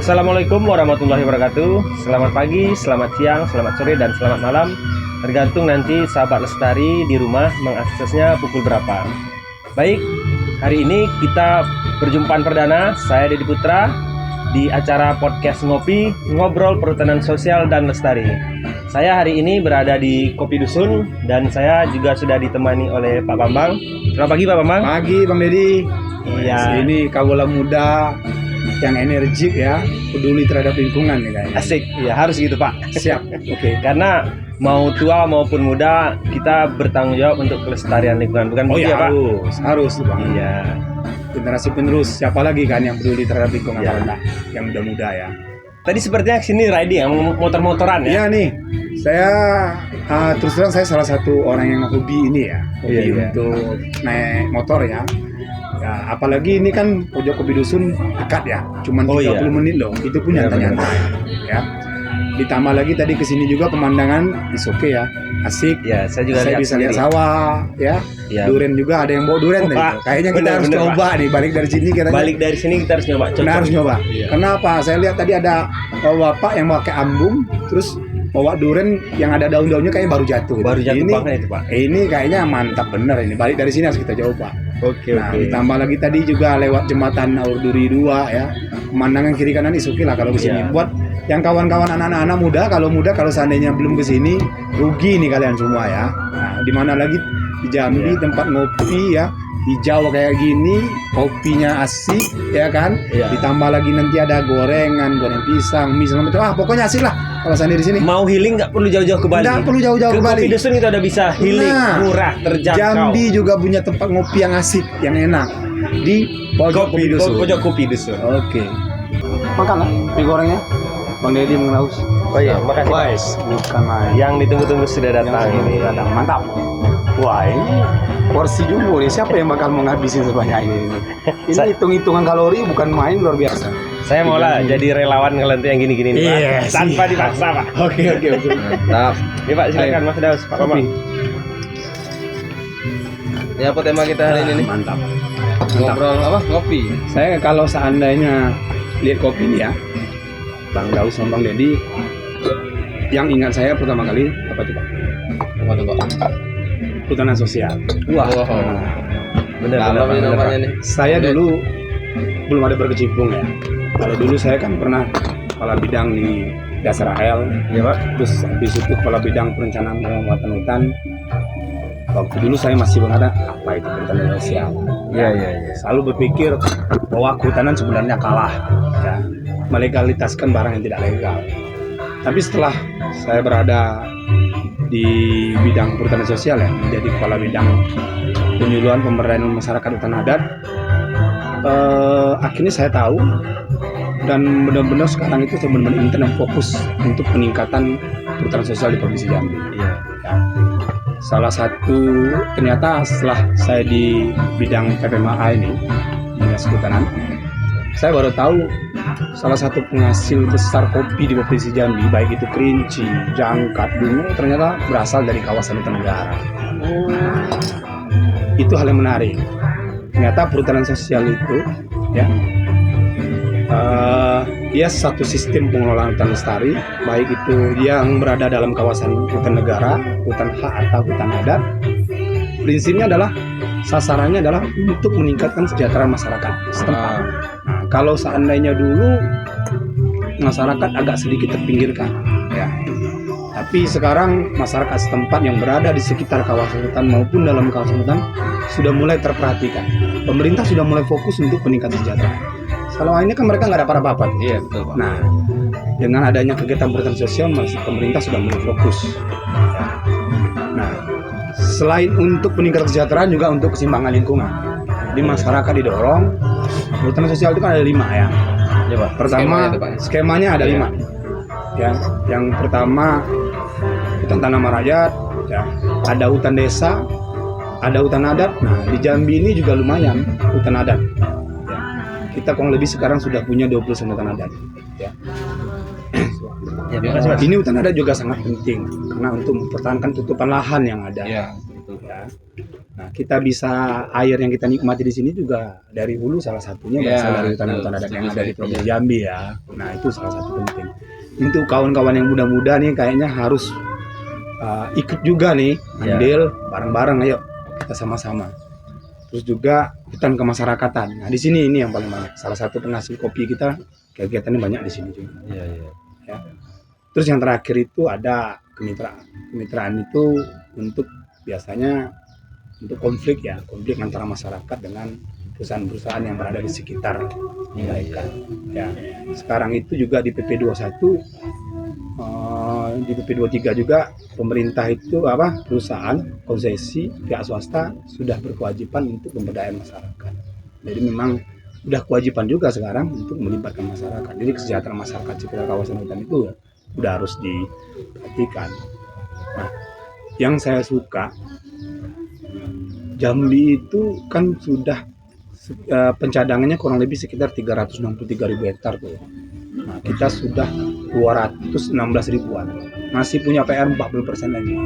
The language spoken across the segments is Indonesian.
Assalamualaikum warahmatullahi wabarakatuh. Selamat pagi, selamat siang, selamat sore, dan selamat malam. Tergantung nanti sahabat Lestari di rumah mengaksesnya pukul berapa. Baik, hari ini kita perjumpaan perdana. Saya Deddy Putra di acara podcast Ngopi, Ngobrol Perhutanan Sosial dan Lestari. Saya hari ini berada di Kopi Dusun dan saya juga sudah ditemani oleh Pak Bambang. Selamat pagi Pak Bambang. Pagi Bang Deddy. Iya. Ini kaula muda yang energik ya, peduli terhadap lingkungan ya kayaknya. Asik, ya harus gitu Pak. Siap, oke. Karena mau tua maupun muda kita bertanggung jawab untuk kelestarian lingkungan, bukan Oh begitu ya Pak? harus Bang. Iya. Generasi penerus siapa lagi kan yang peduli terhadap lingkungan Ya. kalau enggak yang muda-muda ya. Tadi sepertinya sini riding ya, motor-motoran ya? Iya nih, saya terus terang saya salah satu orang yang hobi ini ya, hobi Iya. untuk naik motor ya. Ya, apalagi ini kan pojok Kopi Dusun dekat ya, cuman 30 menit loh, itu pun Iya, nyantai-nyantai ya. Ditambah lagi tadi kesini juga pemandangan is oke ya, asik. Ya, saya juga Saya bisa lihat sawah ya, Ya. duren juga ada yang bawa duren tadi. Pak, Kayaknya kita bener, harus bener, coba nih balik dari sini kita. Balik dari sini kita harus nyoba. Kita harus nyoba. Iya. Kenapa? Saya lihat tadi ada bapak yang pakai ambung, terus bawa duren yang ada daun-daunnya kayaknya baru jatuh. Baru jatuh ini, banget itu Pak. ini kayaknya mantap bener ini. Balik dari sini harus kita coba. Oke, Nah, oke. ditambah lagi tadi juga lewat jembatan Aurduri 2 ya. Pemandangan kiri kanan is oke lah kalau ke sini. Iya. Buat yang kawan-kawan anak-anak muda, kalau seandainya belum ke sini, rugi nih kalian semua ya. Nah, di mana lagi di Jambi Iya. tempat ngopi ya. Hijau kayak gini, kopinya asik ya kan. Iya. Ditambah lagi nanti ada goreng pisang, mie segala macam. Pokoknya asik lah kalau seandainya di sini. Mau healing nggak perlu jauh-jauh ke Bali. Nggak perlu jauh-jauh ke Bali. Kopi Dusun kita udah bisa healing, Nah, murah, terjangkau. Jambi juga punya tempat ngopi yang asik, yang enak di pojok Kopi Dusun. Pojok Kopi Dusun. Oke. Makan lah mie gorengnya. Bang Deddy mengenal. Oh iya, makasih Pak. Wais, bukan main. Yang ditunggu-tunggu sudah datang ini. Datang. Mantap. Wah, ini porsi jumbo nih. Siapa yang bakal menghabisin sebanyak ini? Ini hitung-hitungan kalori bukan main, luar biasa. Saya mau lah jadi relawan kalau untuk yang gini-gini nih, Pak. Iya, Tanpa siap. dipaksa Pak. Oke. Mantap. Ya Pak, silakan Mas Daus, Pak Kopi. Bambang. Ya apa tema kita hari ini nih? Mantap. Ngobrol apa? Ngopi. Saya kalau seandainya lihat kopi ini ya, Bang Daus sama Bang Deddy, yang ingat saya pertama kali apa tuh Pak? Apa tuh Pak? Perhutanan sosial. Wah. Bener namanya nih. Saya dulu belum ada berkecimpung ya. Kalau dulu saya kan pernah kepala bidang di Dasar AL, Iya Pak. terus habis itu kepala bidang perencanaan penguatan hutan. Waktu dulu saya masih belum ada apa itu perhutanan sosial. Iya. Selalu berpikir bahwa kehutanan sebenarnya kalah, ya, melegalitaskan barang yang tidak legal. Tapi setelah saya berada di bidang perhutanan sosial ya, menjadi kepala bidang penyuluhan pemberdayaan masyarakat hutan adat, akhirnya saya tahu dan benar-benar sekarang itu saya benar-benar intens dan fokus untuk peningkatan perhutanan sosial di Provinsi Jambi. Iya. Ya. Salah satu ternyata setelah saya di bidang PPMA ini, dinas kehutanan, saya baru tahu salah satu penghasil besar kopi di Provinsi Jambi, baik itu Kerinci, Jangkat, Bungo, ternyata berasal dari kawasan hutan negara. Itu hal yang menarik. Ternyata perhutanan sosial itu, ya, dia satu sistem pengelolaan hutan lestari, baik itu yang berada dalam kawasan hutan negara, hutan hak atau hutan adat. Prinsipnya adalah sasarannya adalah untuk meningkatkan kesejahteraan masyarakat setempat. Nah, kalau seandainya dulu masyarakat agak sedikit terpinggirkan, ya. Tapi sekarang masyarakat setempat yang berada di sekitar kawasan hutan maupun dalam kawasan hutan sudah mulai terperhatikan. Pemerintah sudah mulai fokus untuk peningkatan kesejahteraan. Selama ini kan mereka nggak dapat apa-apa. Iya, betul Pak. Nah, dengan adanya kegiatan perhutanan sosial, pemerintah sudah mulai fokus. Nah, selain untuk peningkatan kesejahteraan juga untuk keseimbangan lingkungan. Jadi masyarakat didorong. Perhutanan sosial itu kan ada 5 ya. Iya Pak. Pertama, skemanya ada 5. Ya, yang pertama hutan tanaman rakyat, ya. Ada hutan desa, ada hutan adat. Nah, di Jambi ini juga lumayan hutan adat. Ya. Kita kurang lebih sekarang sudah punya 20 hutan adat. Ya. Ya, terima kasih Mas. Ini hutan adat juga sangat penting karena untuk mempertahankan tutupan lahan yang ada. Iya. Ya. Nah, kita bisa air yang kita nikmati di sini juga dari hulu salah satunya Iya, berasal dari hutan-hutan adat yang ada di Provinsi Jambi ya. Nah, itu salah satu penting. Untuk kawan-kawan yang muda-muda nih kayaknya harus ikut juga nih, andil bareng-bareng, ayo kita sama-sama. Terus juga hutan kemasyarakatan. Nah, di sini ini yang paling banyak. Salah satu penghasil kopi kita kegiatannya banyak di sini juga. Iya, iya. Ya. Terus yang terakhir itu ada kemitraan. Kemitraan itu untuk biasanya untuk konflik antara masyarakat dengan perusahaan-perusahaan yang berada di sekitar mereka. Ya. Sekarang itu juga di PP 21 di PP 23 juga pemerintah itu perusahaan konsesi pihak swasta sudah berkewajiban untuk pemberdayaan masyarakat. Jadi memang sudah kewajiban juga sekarang untuk melibatkan masyarakat. Jadi kesejahteraan masyarakat sekitar kawasan hutan itu sudah harus diperhatikan. Nah, yang saya suka Jambi itu kan sudah pencadangannya kurang lebih sekitar 363.000 hektar tuh. Nah, kita sudah 216 ribuan. Masih punya PR 40% lagi.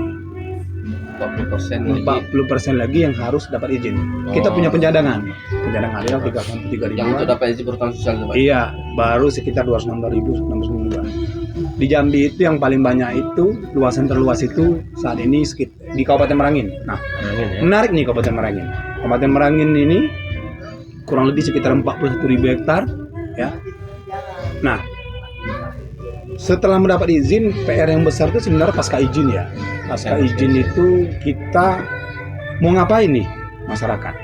40% lagi yang harus dapat izin. Kita punya pencadangan. Pencadangan ada 303 ribuan. Yang itu dapat izin perhutanan sosial itu, Pak? Iya, baru sekitar 216.000. Di Jambi itu yang paling banyak itu luasan terluas itu saat ini di Kabupaten Merangin. Nah, menarik nih Kabupaten Merangin. Kabupaten Merangin ini kurang lebih sekitar 41.000 hektar, ya. Nah, setelah mendapat izin, PR yang besar itu sebenarnya pasca izin ya. Pasca izin itu kita mau ngapain nih masyarakat?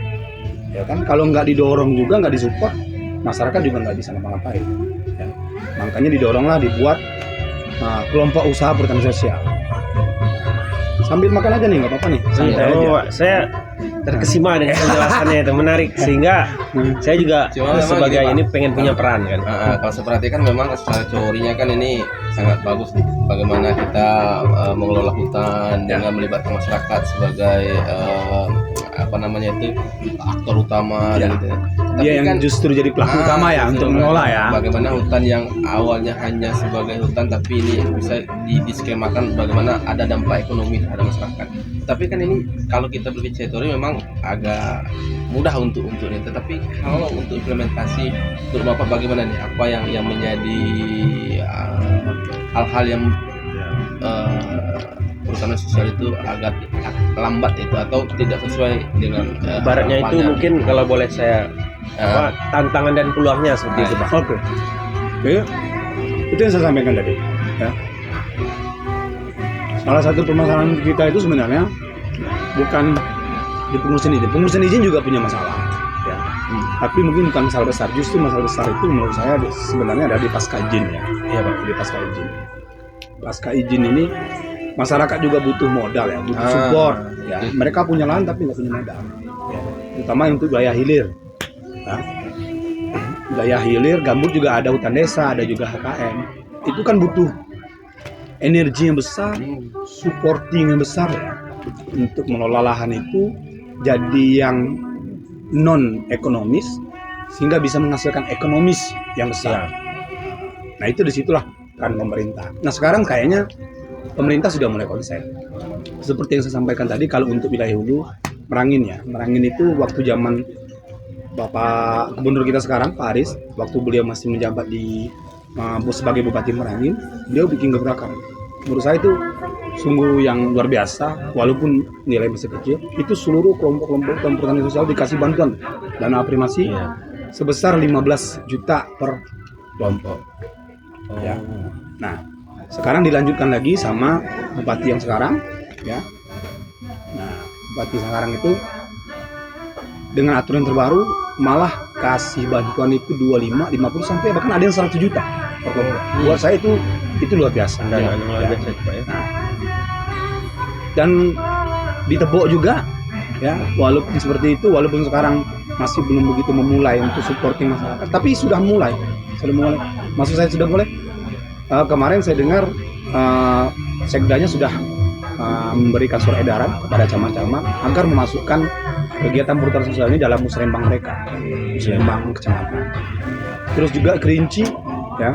Ya kan, kalau nggak didorong juga, nggak disupport, masyarakat juga nggak bisa ngapa-ngapain. Ya. Makanya didoronglah dibuat kelompok usaha perhutanan sosial. Sambil makan aja nih, nggak apa-apa nih. Santai aja. Saya terkesima dengan penjelasannya itu, menarik, sehingga saya juga sebagai ini pengen punya peran kan. Kalau saya perhatikan memang secara teorinya kan ini sangat bagus nih, bagaimana kita mengelola hutan dengan melibatkan masyarakat sebagai aktor utama gitu ya. Dia yang kan, justru jadi pelaku utama ya untuk mengelola ya. Bagaimana hutan yang awalnya hanya sebagai hutan tapi ini bisa diskemakan bagaimana ada dampak ekonomi terhadap masyarakat. Tapi kan ini kalau kita berbicara teori memang agak mudah untuk ini. Tetapi kalau untuk implementasi, menurut Bapak bagaimana nih? Apa yang menjadi hal-hal yang perhutanan sosial itu agak lambat itu atau tidak sesuai dengan Ibaratnya itu mungkin kalau boleh saya tantangan dan peluangnya seperti itu, Pak. Oke. Itu yang saya sampaikan tadi. Ya. Salah satu permasalahan kita itu sebenarnya bukan di pengurusan izin. Pengurusan izin juga punya masalah. Ya. Tapi mungkin bukan masalah besar. Justru masalah besar itu menurut saya sebenarnya ada di pasca izin ya. Iya Pak, di pasca izin. Pasca izin ini masyarakat juga butuh modal ya, butuh support. Ya. Mereka punya lahan tapi nggak punya modal. Ya. Terutama untuk wilayah hilir. Ya. Wilayah hilir, gambut juga ada hutan desa, ada juga HKM. Itu kan butuh energi yang besar, supporting yang besar ya, untuk mengelola lahan itu jadi yang non ekonomis sehingga bisa menghasilkan ekonomis yang besar. Nah itu disitulah peran pemerintah. Nah sekarang kayaknya pemerintah sudah mulai konsen. Seperti yang saya sampaikan tadi, kalau untuk wilayah hulu Merangin ya, Merangin itu waktu zaman Bapak Gubernur kita sekarang Pak Aris, waktu beliau masih menjabat di sebagai Bupati Merangin, beliau bikin gebrakan. Menurut saya itu sungguh yang luar biasa, walaupun nilai masih kecil. Itu seluruh kelompok-kelompok dan perhutanan sosial dikasih bantuan dana afirmasi sebesar 15 juta per kelompok. Ya. Nah, sekarang dilanjutkan lagi sama Bupati yang sekarang, ya. Nah, Bupati sekarang itu dengan aturan terbaru malah kasih bantuan itu 25, 50 sampai bahkan ada yang 100 juta per kelompok. Buat saya itu luar biasa. Luar biasa itu, Pak, ya. Nah, dan ditebok juga ya, walaupun seperti itu, walaupun sekarang masih belum begitu memulai untuk supporting masyarakat, tapi sudah mulai. Maksud saya sudah mulai. Kemarin saya dengar sekdanya sudah memberikan surat edaran kepada camat-camat agar memasukkan kegiatan perhutanan sosial ini dalam musrenbang mereka, musrenbang kecamatan. Terus juga Kerinci, ya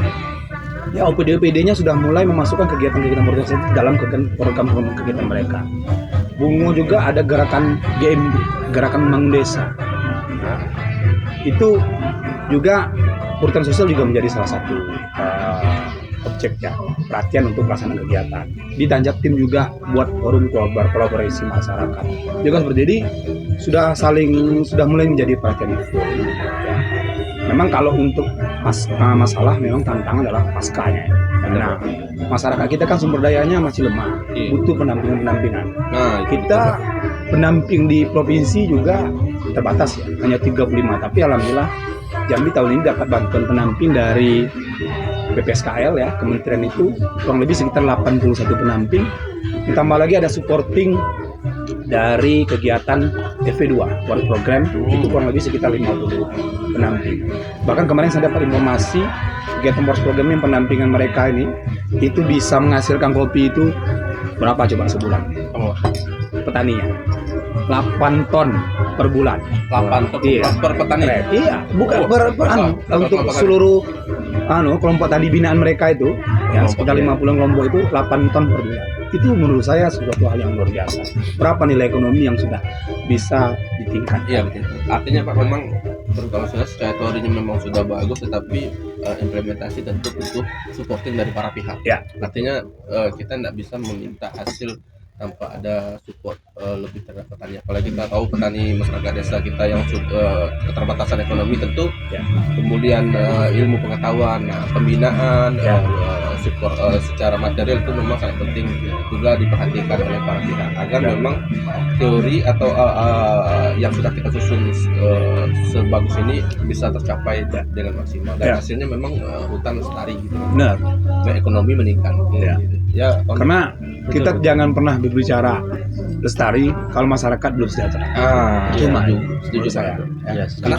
OPD-OPD-nya sudah mulai memasukkan kegiatan-kegiatan perhutanan sosial dalam program kegiatan mereka. Bungo juga ada gerakan GMD, gerakan membangun desa. Nah, itu juga perhutanan sosial juga menjadi salah satu objek ya, perhatian untuk pelaksanaan kegiatan. Ditanjak tim juga buat forum kolaborasi masyarakat. Juga seperti ini sudah mulai menjadi perhatian itu. Ya. Memang kalau untuk masalah memang tantangan adalah paskanya. Nah, masyarakat kita kan sumber dayanya masih lemah, butuh pendampingan. Nah, kita pendamping di provinsi juga terbatas ya, hanya 35. Tapi alhamdulillah Jambi tahun ini dapat bantuan pendamping dari BPSKL ya, kementerian itu kurang lebih sekitar 81 pendamping. Ditambah lagi ada supporting dari kegiatan TV2 World Program, itu kurang lebih sekitar 50 pendamping. Bahkan kemarin saya dapat informasi kegiatan World Program yang pendampingan mereka ini itu bisa menghasilkan kopi itu berapa coba sebulan? Petaninya 8 ton per bulan. 8 ton per petani. Iya, bukan untuk seluruh kelompok tani binaan mereka itu ya, sekitar 50 kelompok itu 8 ton per bulan. Itu menurut saya sesuatu hal yang luar biasa. Berapa nilai ekonomi yang sudah bisa ditingkatkan? Iya betul. Artinya Pak memang terutama secara teorinya memang sudah bagus, tetapi implementasi tentu butuh supporting dari para pihak. Ya. Artinya kita tidak bisa meminta hasil tanpa ada support lebih terhadap petani. Apalagi kita tahu petani masyarakat desa kita yang keterbatasan ekonomi tentu, ya. Kemudian ilmu pengetahuan, pembinaan, support secara material itu memang sangat penting juga diperhatikan oleh para pihak agar memang teori atau yang sudah kita susun sebagus ini bisa tercapai dengan maksimal dan hasilnya memang hutan lestari gitu. Benar. Ekonomi meningkat. Ya. Gitu. Ya, karena kita jangan pernah berbicara lestari kalau masyarakat belum sejahtera. Setuju saya. Ya, karena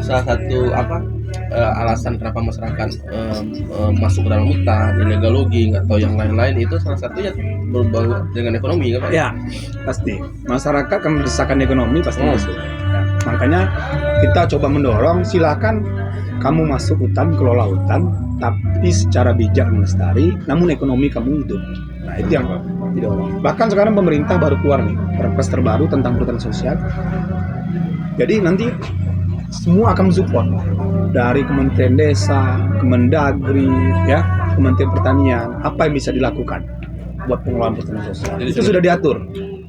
salah satu alasan kenapa masyarakat masuk ke dalam hutan, illegal logging atau yang lain-lain itu salah satunya berbau dengan ekonomi kan Pak? Ya, pasti. Masyarakat kan berdesakan ekonomi pasti masuk. Ya, makanya kita coba mendorong, silakan kamu masuk hutan, kelola hutan, tapi secara bijak melestari, namun ekonomi kamu hidup. Nah, itu yang didorong. Bahkan sekarang pemerintah baru keluar nih perpres terbaru tentang perhutanan sosial. Jadi nanti semua akan mensupport dari Kementerian Desa, Kemendagri, ya, Kementerian Pertanian, apa yang bisa dilakukan buat pengelolaan perhutanan sosial. Jadi itu sudah diatur.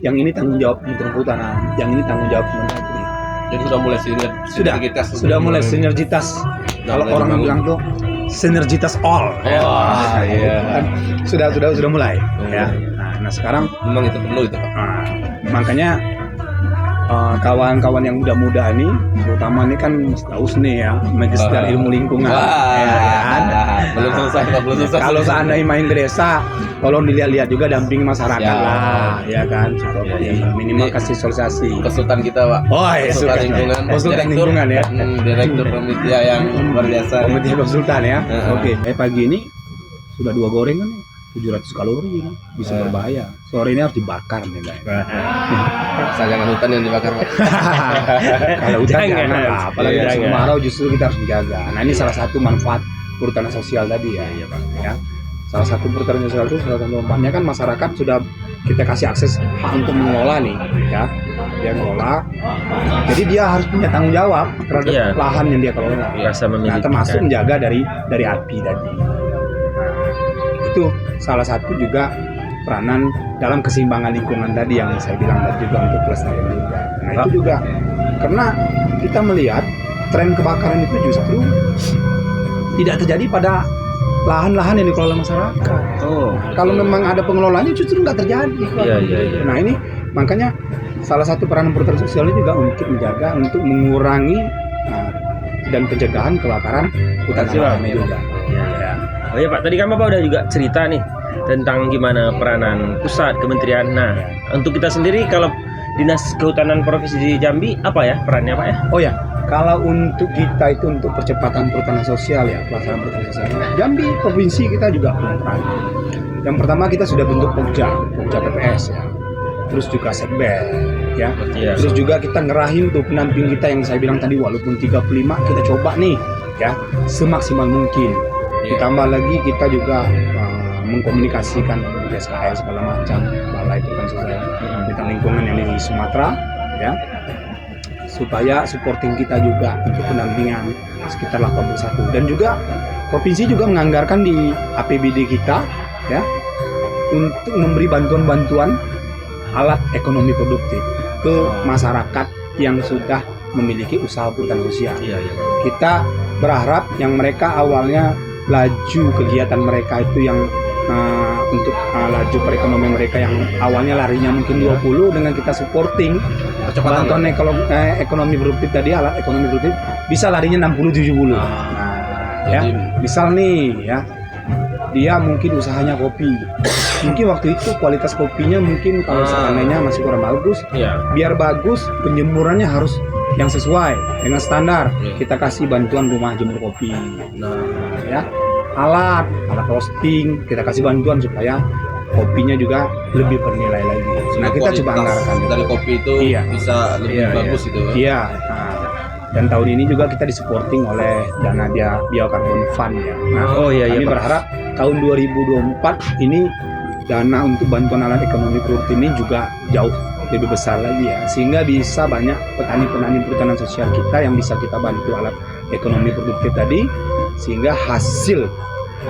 Yang ini tanggung jawab Kementerian Kehutanan, yang ini tanggung jawab Kemendagri. Jadi sudah mulai sinergitas. Sudah mulai sinergitas. Kalau orang bilang tuh sinergitas all. Iya. Sudah mulai. Ya. Nah, sekarang memang itu perlu itu Pak. Makanya kawan-kawan yang muda-muda ini, terutama ini kan Usne ya, Magister Ilmu Lingkungan. Belum selesai. Kalau seandainya main ke desa, tolong dilihat-lihat juga dampingi masyarakat lah, ya kan. Minimal kasih sosialisasi. Konsultan kita Pak. Konsultan lingkungan ya. Direktur panitia yang luar biasa. Panitia konsultan ya. Oke. Pagi ini sudah 2 gorengan 700 kalori kan, bisa berbahaya. Sore ini harus dibakar nih, Asal jangan hutan yang dibakar, Pak. Kalau hutan jangan lah, apalagi musim kemarau justru kita harus menjaga. Nah, ini salah satu manfaat perhutanan sosial tadi ya, Pak. Ya. Salah satu perhutanan sosial itu salah satu manfaatnya kan masyarakat sudah kita kasih akses hak untuk mengelola nih, ya. Dia mengelola. Jadi dia harus punya tanggung jawab terhadap lahan yang dia kelola. Nah, termasuk menjaga dari api tadi. Itu salah satu juga peranan dalam keseimbangan lingkungan tadi yang saya bilang tadi juga untuk pelestarian juga. Nah, itu juga karena kita melihat tren kebakaran itu justru tidak terjadi pada lahan-lahan yang dikelola masyarakat. Kalau memang ada pengelolanya justru nggak terjadi. Nah, ini makanya salah satu peranan perhutanan sosial ini juga untuk menjaga, untuk mengurangi dan pencegahan kebakaran hutan alami juga. Oh ya Pak, tadi kan Bapak udah juga cerita nih tentang gimana peranan pusat, kementerian. Nah, untuk kita sendiri kalau Dinas Kehutanan Provinsi Jambi apa ya perannya Pak ya? Oh ya, kalau untuk kita itu untuk percepatan perhutanan sosial ya, pelaksanaan perhutanan sosial. Jambi provinsi kita juga punya peran. Yang pertama kita sudah bentuk Pokja PPS ya. Terus juga Sekber ya. Terus juga kita ngerahin tuh pendamping kita yang saya bilang tadi walaupun 35 kita coba nih ya semaksimal mungkin. Ditambah lagi kita juga mengkomunikasikan dengan SKL segala macam balai perhutanan sosial. hutan lingkungan yang di Sumatera, ya, supaya supporting kita juga untuk pendampingan sekitar 81. Dan juga provinsi juga menganggarkan di APBD kita, ya, untuk memberi bantuan-bantuan alat ekonomi produktif ke masyarakat yang sudah memiliki usaha hutan sosial. Iya. Kita berharap yang mereka awalnya laju kegiatan mereka itu yang untuk laju perekonomian mereka yang awalnya larinya mungkin 20, dengan kita supporting bantuan ekonomi produktif tadi, alat ekonomi produktif bisa larinya 60-70. Ya, misal nih ya, dia mungkin usahanya kopi, mungkin waktu itu kualitas kopinya mungkin kalau seandainya masih kurang bagus, biar bagus penjemurannya harus yang sesuai dengan standar. Kita kasih bantuan rumah jemur kopi, ya, alat roasting kita kasih bantuan supaya kopinya juga lebih bernilai lagi. Nah, kita coba anggarkan dari kopi itu bisa lebih bagus itu. Iya. Dan tahun ini juga kita disupporting oleh dana Biokarbon Fund, ya. Nah, kami berharap tahun 2024 ini dana untuk bantuan alat ekonomi produktif ini juga jauh lebih besar lagi, ya, sehingga bisa banyak petani-petani perhutanan sosial kita yang bisa kita bantu alat ekonomi produktif tadi, sehingga hasil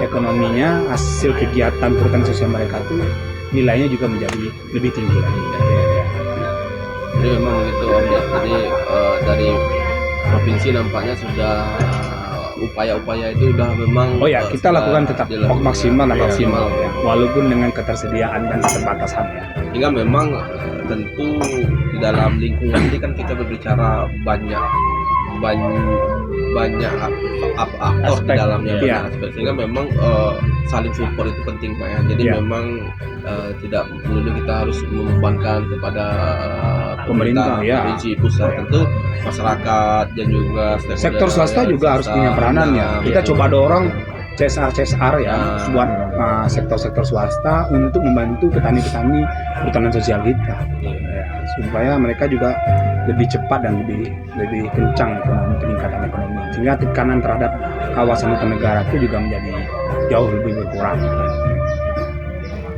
ekonominya, hasil kegiatan perhutanan sosial mereka tuh nilainya juga menjadi lebih tinggi lagi. Jadi memang begitu Om ya. Jadi dari provinsi nampaknya sudah upaya-upaya itu udah memang kita lakukan tetap maksimal ya. Walaupun dengan ketersediaan dan keterbatasan, ya. Hingga memang tentu di dalam lingkungan ini kan kita berbicara banyak aktor di dalamnya, sehingga memang saling support itu penting Pak ya. Jadi memang tidak melulu kita harus membebankan kepada pemerintah, provinsi, pusat. Tentu masyarakat dan juga sektor swasta juga harus punya peranannya. Kita coba dorong CSR ya, buat sektor-sektor swasta untuk membantu petani-petani perhutanan sosial kita, supaya mereka juga lebih cepat dan lebih kencang peningkatan ekonomi, sehingga tekanan terhadap kawasan hutan negara itu juga menjadi jauh lebih berkurang.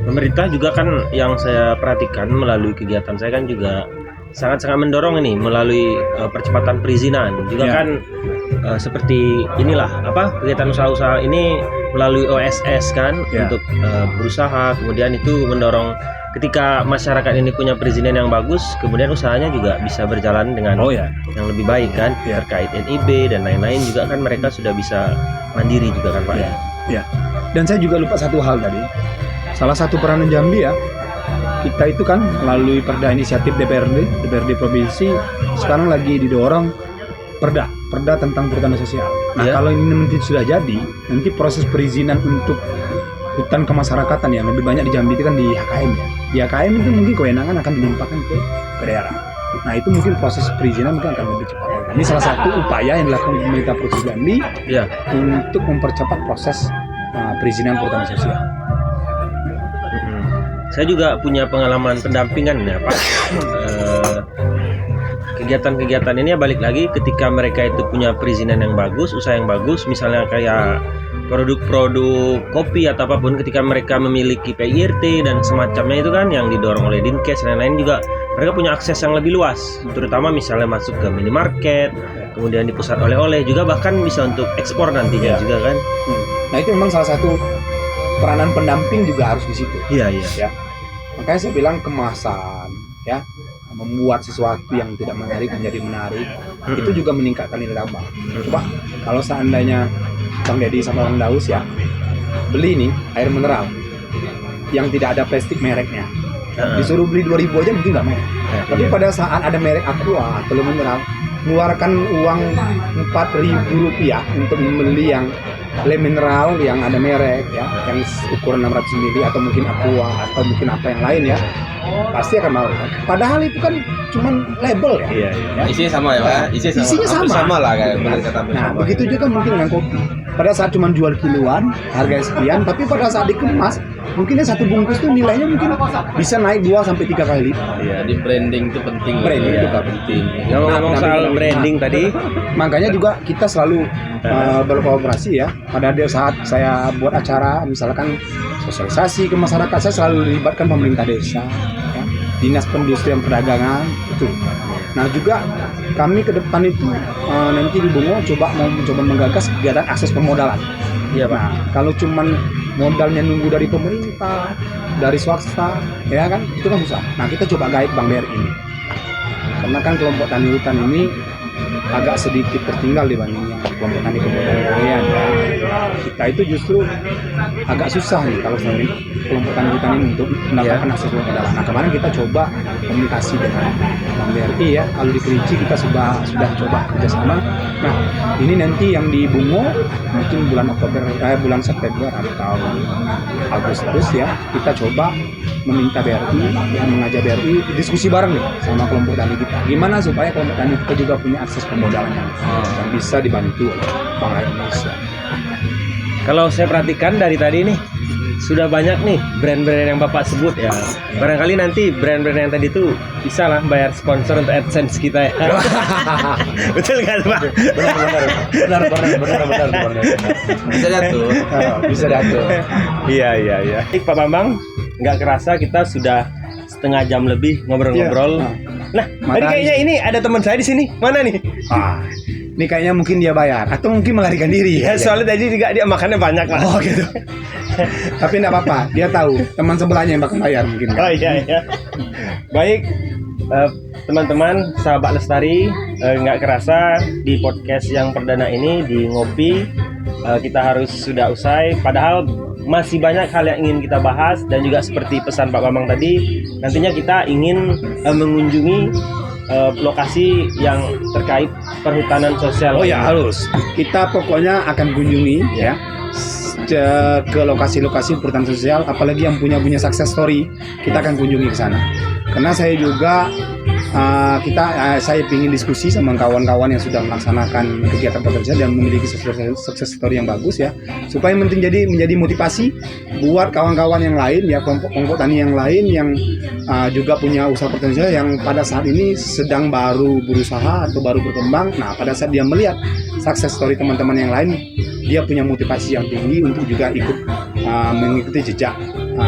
Pemerintah juga kan, yang saya perhatikan melalui kegiatan saya kan juga sangat-sangat mendorong ini melalui percepatan perizinan juga kan, seperti inilah kegiatan usaha-usaha ini melalui OSS kan, untuk berusaha, kemudian itu mendorong ketika masyarakat ini punya perizinan yang bagus, kemudian usahanya juga bisa berjalan dengan yang lebih baik kan, terkait NIB dan lain-lain juga kan, mereka sudah bisa mandiri juga kan Pak. Dan saya juga lupa satu hal tadi, salah satu peranan Jambi, ya, kita itu kan melalui perda inisiatif DPRD provinsi sekarang lagi didorong perda tentang perhutanan sosial. Nah, kalau ini nanti sudah jadi, nanti proses perizinan untuk hutan kemasyarakatan yang lebih banyak di Jambi itu kan di HKM, ya. Di HKM itu mungkin kewenangan akan dilimpahkan ke daerah. Nah, itu mungkin proses perizinan mungkin akan lebih cepat. Ini salah satu upaya yang dilakukan pemerintah Provinsi Jambi untuk mempercepat proses perizinan perhutanan sosial. Saya juga punya pengalaman pendampingan ya Pak. Kegiatan-kegiatan ini balik lagi ketika mereka itu punya perizinan yang bagus, usaha yang bagus, misalnya kayak produk-produk kopi atau apapun, ketika mereka memiliki PIRT dan semacamnya itu kan yang didorong oleh Dinkes dan lain-lain, juga mereka punya akses yang lebih luas, terutama misalnya masuk ke minimarket, kemudian di pusat oleh-oleh juga, bahkan bisa untuk ekspor nantinya juga kan. Nah, itu memang salah satu peranan pendamping juga harus di situ. Ya. Makanya saya bilang kemasan, ya, membuat sesuatu yang tidak menarik menjadi menarik, itu juga meningkatkan nilai tambah. Coba kalau seandainya Bang Deddy sama Bang Daus ya beli nih air mineral yang tidak ada plastik mereknya, disuruh beli 2.000 aja mungkin nggak merek. Tapi pada saat ada merek Aqua atau mineral, mengeluarkan uang Rp4.000 untuk membeli yang le mineral yang ada merek, ya, yang ukuran 600 ml atau mungkin Aqua atau mungkin apa yang lain, ya, pasti akan mau. Padahal itu kan cuma label, ya. Isinya sama ya Pak. Isinya sama lah kayak kata. Nah, begitu juga mungkin dengan kopi. Pada saat cuma jual kiloan, harga sekian, tapi pada saat dikemas, mungkinnya satu bungkus tuh nilainya mungkin bisa naik 2-3 kali lipat. Jadi branding itu penting. Branding itu penting. Ngomong soal branding tadi, makanya juga kita selalu berkooperasi, ya. Pada saat saya buat acara, misalkan sosialisasi ke masyarakat, saya selalu libatkan pemerintah desa, ya. dinas perindustrian perdagangan itu. Nah juga kami ke depan itu nanti di Bungo mau mencoba menggagas kegiatan akses permodalan. Iya Pak. Nah kalau cuman modalnya nunggu dari pemerintah, dari swasta, ya kan itu kan susah. Nah kita coba gait Bank BRI ini, karena kan kelompok tani hutan ini agak sedikit tertinggal dibanding yang kelompok tani pemuda nelayan ya. Kita itu justru agak susah nih kalau sama kelompok tani hutan ini untuk mendapatkan akses permodalan. Nah kemarin kita coba komunikasi dengan Bank BRI ya. Kalau di Kerinci kita sudah coba kerjasama. Nah ini nanti yang di Bungo mungkin bulan September atau Agustus ya, kita coba meminta BRI, mengajak BRI diskusi bareng nih sama kelompok tani kita. Gimana supaya kelompok tani kita juga punya akses permodalan yang bisa dibantu oleh Bank Rakyat Indonesia. Kalau saya perhatikan dari tadi nih sudah banyak nih brand-brand yang Bapak sebut ya. Barangkali nanti brand-brand yang tadi itu bisa lah bayar sponsor untuk AdSense kita ya. Betul kan Pak? Benar. Bisa jatuh. Bisa diatur. Iya. Pak Bambang, nggak kerasa kita sudah setengah jam lebih ngobrol-ngobrol. Iya. Nah, tadi kayaknya ini ada teman saya di sini. Mana nih? Ini kayaknya mungkin dia bayar atau mungkin melarikan diri. Ya, soalnya tadi juga dia makannya banyak Pak. Oh gitu. Tapi enggak apa-apa, dia tahu teman sebelahnya yang bakal bayar mungkin. Oh iya. Baik, teman-teman, sahabat Lestari, nggak kerasa di podcast yang perdana ini di Ngopi kita harus sudah usai. Padahal masih banyak hal yang ingin kita bahas dan juga seperti pesan Pak Bambang tadi, nantinya kita ingin mengunjungi lokasi yang terkait perhutanan sosial. Oh ya harus. Kita pokoknya akan kunjungi ya ke lokasi-lokasi perhutanan sosial, apalagi yang punya success story, kita akan kunjungi ke sana. Karena saya juga saya ingin diskusi sama kawan-kawan yang sudah melaksanakan kegiatan perhutanan sosial dan memiliki success story yang bagus ya, supaya menjadi motivasi buat kawan-kawan yang lain ya, kelompok tani yang lain yang juga punya usaha perhutanan sosial yang pada saat ini sedang baru berusaha atau baru berkembang. Nah pada saat dia melihat success story teman-teman yang lain, dia punya motivasi yang tinggi untuk juga ikut mengikuti jejak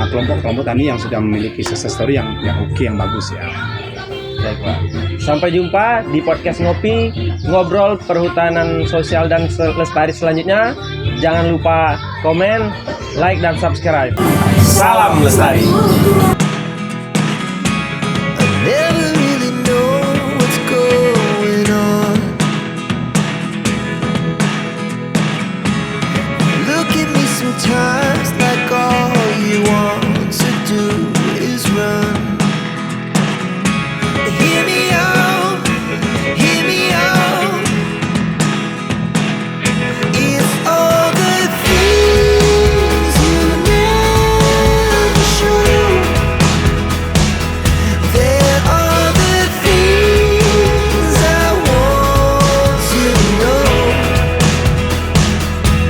kelompok tani yang sudah memiliki success story yang oke, yang bagus ya. Baik Pak. Sampai jumpa di podcast Ngopi, ngobrol perhutanan sosial dan lestari selanjutnya. Jangan lupa komen, like dan subscribe. Salam Lestari.